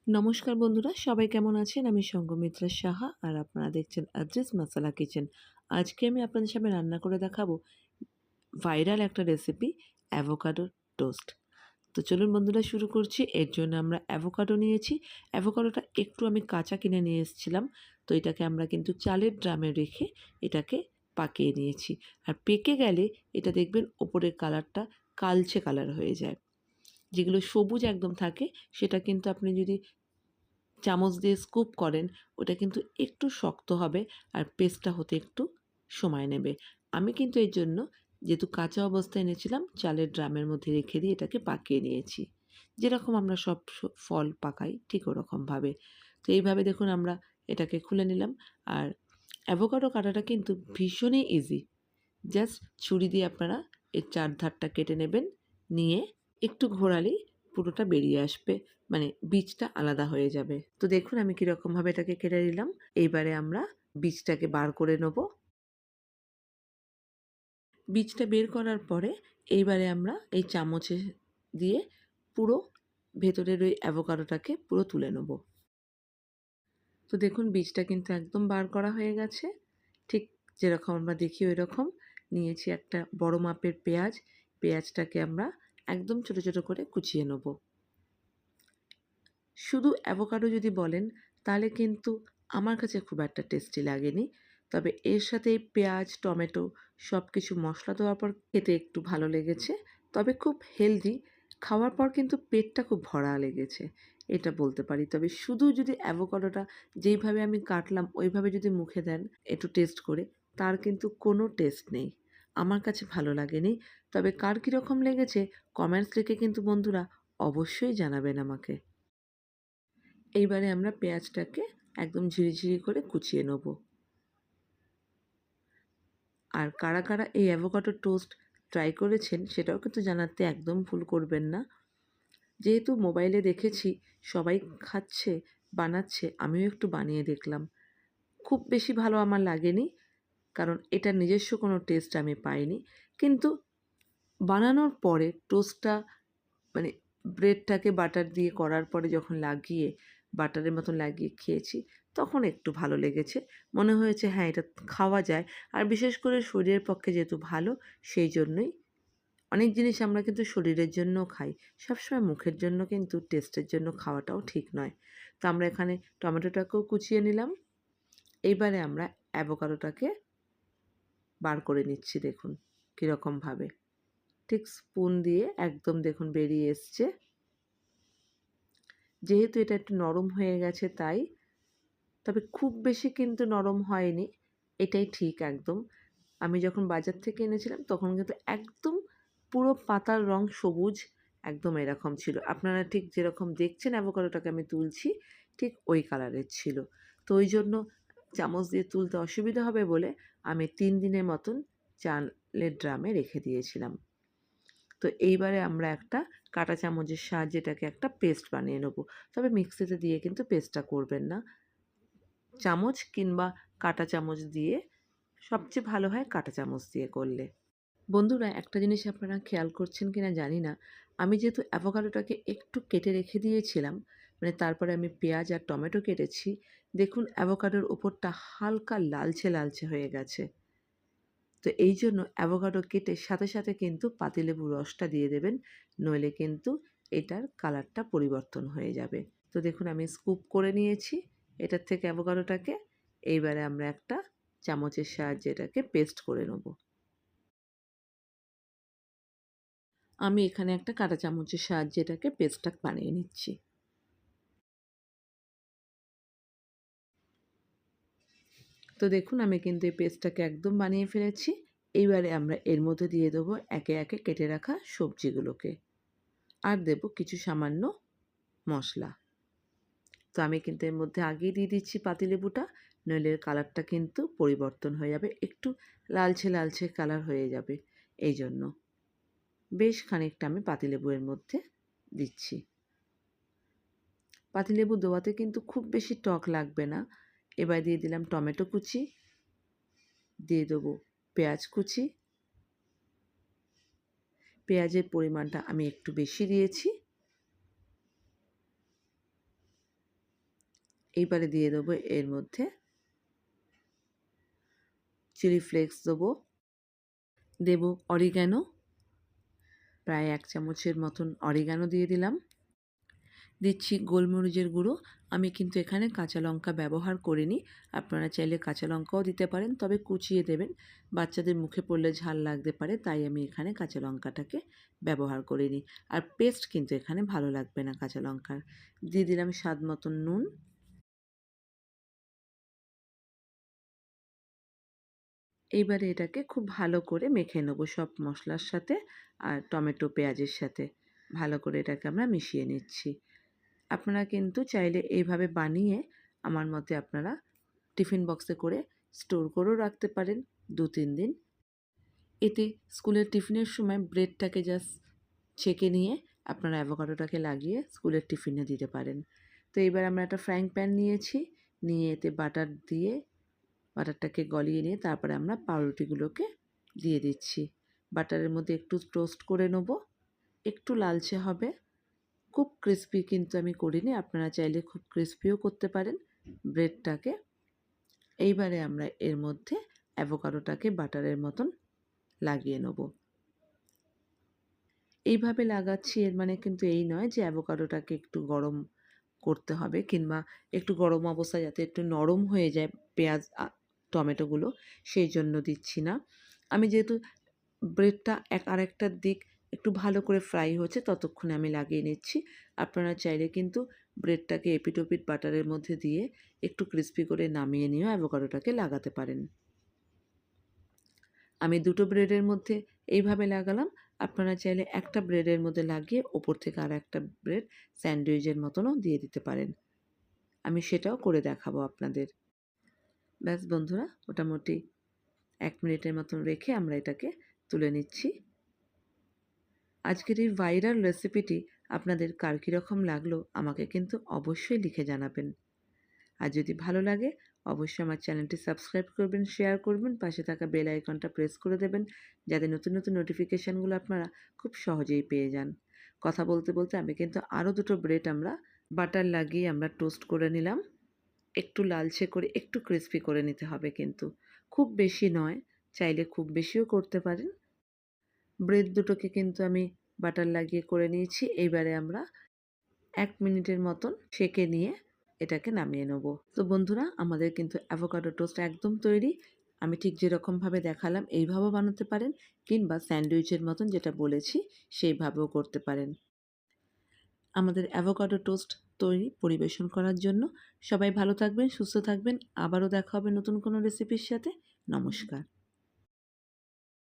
নমস্কার বন্ধুরা, সবাই কেমন আছেন? আমি সঙ্গমিত্রা সাহা আর আপনারা দেখছেন আদ্রিস মাসালা কিচেন। আজকে আমি আপনাদের সামনে রান্না করে দেখাবো ভাইরাল একটা রেসিপি, অ্যাভোকাডো টোস্ট। তো চলুন বন্ধুরা শুরু করছি। এর জন্য আমরা অ্যাভোকাডো নিয়েছি। অ্যাভোকাডোটা একটু আমি কাঁচা কিনে নিয়ে এসেছিলাম। তো এটাকে আমরা কিন্তু চালের ড্রামে রেখে এটাকে পাকিয়ে নিয়েছি। আর পেকে গেলে এটা দেখবেন ওপরের কালারটা কালচে কালার হয়ে যায়। যেগুলো সবুজ একদম থাকে সেটা কিন্তু আপনি যদি চামচ দিয়ে স্কুপ করেন ওটা কিন্তু একটু শক্ত হবে আর পেস্টটা হতে একটু সময় নেবে। আমি কিন্তু এর জন্য যেহেতু কাঁচা অবস্থায় এনেছিলাম চালের ড্রামের মধ্যে রেখে দিয়ে এটাকে পাকিয়ে নিয়েছি। যেরকম আমরা সব ফল পাকাই ঠিক ওরকমভাবে। তো এইভাবে দেখুন আমরা এটাকে খুলে নিলাম। আর অ্যাভোকাডো কাটাটা কিন্তু ভীষণই ইজি। জাস্ট ছুরি দিয়ে আপনারা এর চারধারটা কেটে নেবেন, নিয়ে একটু ঘোরালেই পুরোটা বেরিয়ে আসবে, মানে বীজটা আলাদা হয়ে যাবে। তো দেখুন আমি কীরকমভাবে এটাকে কেটে নিলাম। এইবারে আমরা বীজটাকে বার করে নেব। বীজটা বের করার পরে এইবারে আমরা এই চামচে দিয়ে পুরো ভেতরের ওই অ্যাভোকাডোটাকে পুরো তুলে নেব। তো দেখুন বীজটা কিন্তু একদম বার করা হয়ে গেছে। ঠিক যেরকম আমরা দেখি ওই রকম নিয়েছি একটা বড় মাপের পেঁয়াজ। পেঁয়াজটাকে আমরা একদম ছোট ছোট করে কুচিয়ে নেব। শুধু অ্যাভোকাডো যদি বলেন তাহলে কিন্তু আমার কাছে খুব একটা টেস্টি লাগেনি। তবে এর সাথে এই পেঁয়াজ, টমেটো সব কিছু মশলা দেওয়ার পর খেতে একটু ভালো লেগেছে। তবে খুব হেলদি, খাওয়ার পর কিন্তু পেটটা খুব ভরা লেগেছে, এটা বলতে পারি। তবে শুধু যদি অ্যাভোকাডোটা যেইভাবে আমি কাটলাম ওইভাবে যদি মুখে দেন একটু টেস্ট করে, তার কিন্তু কোনো টেস্ট নেই। আমার কাছে ভালো লাগেনি। তবে কার কীরকম লেগেছে কমেন্টস লিখে কিন্তু বন্ধুরা অবশ্যই জানাবেন আমাকে। এইবারে আমরা পেঁয়াজটাকে একদম ঝিরিঝিরি করে কুচিয়ে নেব। আর কারা কারা এই অ্যাভোকাডো টোস্ট ট্রাই করেছেন সেটাও কিন্তু জানাতে একদম ভুল করবেন না। যেহেতু মোবাইলে দেখেছি সবাই খাচ্ছে, বানাচ্ছে, আমিও একটু বানিয়ে দেখলাম। খুব বেশি ভালো আমার লাগেনি, কারণ এটার নিজস্ব কোনো টেস্ট আমি পাইনি। কিন্তু বানানোর পরে টোস্টটা, মানে ব্রেডটাকে বাটার দিয়ে করার পরে যখন লাগিয়ে বাটারের মতন লাগিয়ে খেয়েছি তখন একটু ভালো লেগেছে। মনে হয়েছে হ্যাঁ এটা খাওয়া যায়। আর বিশেষ করে শরীরের পক্ষে যেহেতু ভালো সেই জন্যই। অনেক জিনিস আমরা কিন্তু শরীরের জন্যও খাই, সবসময় মুখের জন্য কিন্তু টেস্টের জন্য খাওয়াটাও ঠিক নয়। তো আমরা এখানে টমেটোটাকেও কুচিয়ে নিলাম। এইবারে আমরা অ্যাভোকাডোটাকে বার করে নিচ্ছি। দেখুন কীরকমভাবে ঠিক স্পুন দিয়ে একদম দেখুন বেরিয়ে এসছে। যেহেতু এটা একটু নরম হয়ে গেছে তাই, তবে খুব বেশি কিন্তু নরম হয়নি, এটাই ঠিক একদম। আমি যখন বাজার থেকে এনেছিলাম তখন কিন্তু একদম পুরো পাতার রং সবুজ, একদম এরকম ছিল। আপনারা ঠিক যেরকম দেখছেন অ্যাভোকাডোটাকে আমি তুলছি ঠিক ওই কালারের ছিল। তো ওই জন্য চামচ দিয়ে তুলতে অসুবিধা হবে বলে আমি ৩ দিনের মতন চালের ড্রামে রেখে দিয়েছিলাম। তো এইবারে আমরা একটা কাঁটা চামচের সাহায্যে এটাকে একটা পেস্ট বানিয়ে নেব। তবে মিক্সিতে দিয়ে কিন্তু পেস্টটা করবেন না। চামচ কিংবা কাঁটা চামচ দিয়ে সবচেয়ে ভালো হয় কাঁটা চামচ দিয়ে করলে। বন্ধুরা একটা জিনিস আপনারা খেয়াল করছেন কিনা জানি না, আমি যেহেতু অ্যাভোকাডোটাকে একটু কেটে রেখে দিয়েছিলাম, মানে তারপরে আমি পেঁয়াজ আর টমেটো কেটেছি, দেখুন অ্যাভোকাডোর ওপরটা হালকা লালচে লালচে হয়ে গেছে। তো এই জন্য অ্যাভোকাডো কেটে সাথে সাথে কিন্তু পাতিলেবুর রসটা দিয়ে দেবেন, নইলে কিন্তু এটার কালারটা পরিবর্তন হয়ে যাবে। তো দেখুন আমি স্কুপ করে নিয়েছি এটার থেকে অ্যাভোকাডোটাকে। এইবারে আমরা একটা চামচের সাহায্যে এটাকে পেস্ট করে নেব। আমি এখানে একটা কাঁটা চামচের সাহায্যে এটাকে পেস্টটা বানিয়ে নিচ্ছি। তো দেখুন আমি কিন্তু এই পেস্টটাকে একদম বানিয়ে ফেলেছি। এইবারে আমরা এর মধ্যে দিয়ে দেবো একে একে কেটে রাখা সবজিগুলোকে, আর দেব কিছু সামান্য মশলা। তো আমি কিন্তু এর মধ্যে আগেই দিয়ে দিচ্ছি পাতিলেবুটা, নইলে এর কালারটা কিন্তু পরিবর্তন হয়ে যাবে, একটু লালচে লালচে কালার হয়ে যাবে। এই জন্য বেশ খানিকটা আমি পাতিলেবু এর মধ্যে দিচ্ছি। পাতিলেবু দেওয়াতে কিন্তু খুব বেশি টক লাগবে না। এবার দিয়ে দিলাম টমেটো কুচি, দিয়ে দেবো পেঁয়াজ কুচি। পেঁয়াজের পরিমাণটা আমি একটু বেশি দিয়েছি। এইবারে দিয়ে দেবো এর মধ্যে চিলি ফ্লেক্স দেবো, দেব অরিগ্যানো, প্রায় 1 চামচের মতন অরিগ্যানো দিয়ে দিলাম। দিচ্ছি গোলমরিচের গুঁড়ো। আমি কিন্তু এখানে কাঁচা লঙ্কা ব্যবহার করিনি, আপনারা চাইলে কাঁচা লঙ্কাও দিতে পারেন, তবে কুচিয়ে দেবেন। বাচ্চাদের মুখে পড়লে ঝাল লাগতে পারে, তাই আমি এখানে কাঁচা লঙ্কাটাকে ব্যবহার করিনি। আর পেস্ট কিন্তু এখানে ভালো লাগবে না কাঁচা লঙ্কার। দিয়ে দিলাম স্বাদ মতন নুন। এইবারে এটাকে খুব ভালো করে মেখে নেব সব মশলার সাথে আর টমেটো পেঁয়াজের সাথে। ভালো করে এটাকে আমরা মিশিয়ে নিচ্ছি। আপনারা কিন্তু চাইলে এইভাবে বানিয়ে আমার মতে আপনারা টিফিন বক্সে করে স্টোর করেও রাখতে পারেন 2-3 দিন। এতে স্কুলের টিফিনের সময় ব্রেডটাকে জাস্ট ছেঁকে নিয়ে আপনারা অ্যাভোকাডোটাকে লাগিয়ে স্কুলের টিফিনে দিতে পারেন। তো এবার আমরা একটা ফ্রাইং প্যান নিয়েছি, নিয়ে এতে বাটার দিয়ে বাটারটাকে গলিয়ে নিয়ে তারপরে আমরা পাউরুটিগুলোকে দিয়ে দিচ্ছি। বাটারের মধ্যে একটু টোস্ট করে নেব, একটু লালচে হবে। খুব ক্রিস্পি কিন্তু আমি করিনি, আপনারা চাইলে খুব ক্রিস্পিও করতে পারেন ব্রেডটাকে। এইবারে আমরা এর মধ্যে অ্যাভোকাডোটাকে বাটারের মতন লাগিয়ে নেব। এইভাবে লাগাচ্ছি এর মানে কিন্তু এই নয় যে অ্যাভোকাডোটাকে একটু গরম করতে হবে, কিংবা একটু গরম অবস্থায় যাতে একটু নরম হয়ে যায় পেঁয়াজ টমেটোগুলো, সেই জন্য দিচ্ছি না। আমি যেহেতু ব্রেডটা আরেকটা দিক একটু ভালো করে ফ্রাই হচ্ছে ততক্ষণে আমি লাগিয়ে নিচ্ছি। আপনারা চাইলে কিন্তু ব্রেডটাকে এপিঠ ওপিঠ বাটারের মধ্যে দিয়ে একটু ক্রিস্পি করে নামিয়ে নিয়েও অ্যাভোকাডোটাকে লাগাতে পারেন। আমি 2টো ব্রেডের মধ্যে এইভাবে লাগালাম। আপনারা চাইলে একটা ব্রেডের মধ্যে লাগিয়ে ওপর থেকে আরেকটা ব্রেড স্যান্ডউইচের মতনও দিয়ে দিতে পারেন। আমি সেটাও করে দেখাবো আপনাদের। ব্যাস বন্ধুরা, মোটামুটি 1 মিনিটের মতন রেখে আমরা এটাকে তুলে নিচ্ছি। আজকের এই ভাইরাল রেসিপিটি আপনাদের কার কীরকম লাগলো আমাকে কিন্তু অবশ্যই লিখে জানাবেন। আর যদি ভালো লাগে অবশ্যই আমার চ্যানেলটি সাবস্ক্রাইব করবেন, শেয়ার করবেন, পাশে থাকা বেল আইকনটা প্রেস করে দেবেন, যাতে নতুন নতুন নোটিফিকেশানগুলো আপনারা খুব সহজেই পেয়ে যান। কথা বলতে বলতে আমি কিন্তু আরও 2টো ব্রেড আমরা বাটার লাগিয়ে আমরা টোস্ট করে নিলাম। একটু লালচে করে একটু ক্রিস্পি করে নিতে হবে কিন্তু, খুব বেশি নয়, চাইলে খুব বেশিও করতে পারেন। ব্রেড দুটোকে কিন্তু আমি বাটার লাগিয়ে করে নিয়েছি। এইবারে আমরা 1 মিনিটের মতন সেঁকে নিয়ে এটাকে নামিয়ে নেব। তো বন্ধুরা, আমাদের কিন্তু অ্যাভোকাডো টোস্ট একদম তৈরি। আমি ঠিক যেরকমভাবে দেখালাম এইভাবেও বানাতে পারেন, কিংবা স্যান্ডউইচের মতন যেটা বলেছি সেইভাবেও করতে পারেন। আমাদের অ্যাভোকাডো টোস্ট তৈরি পরিবেশন করার জন্য। সবাই ভালো থাকবেন, সুস্থ থাকবেন। আবারও দেখা হবে নতুন কোনো রেসিপির সাথে। নমস্কার।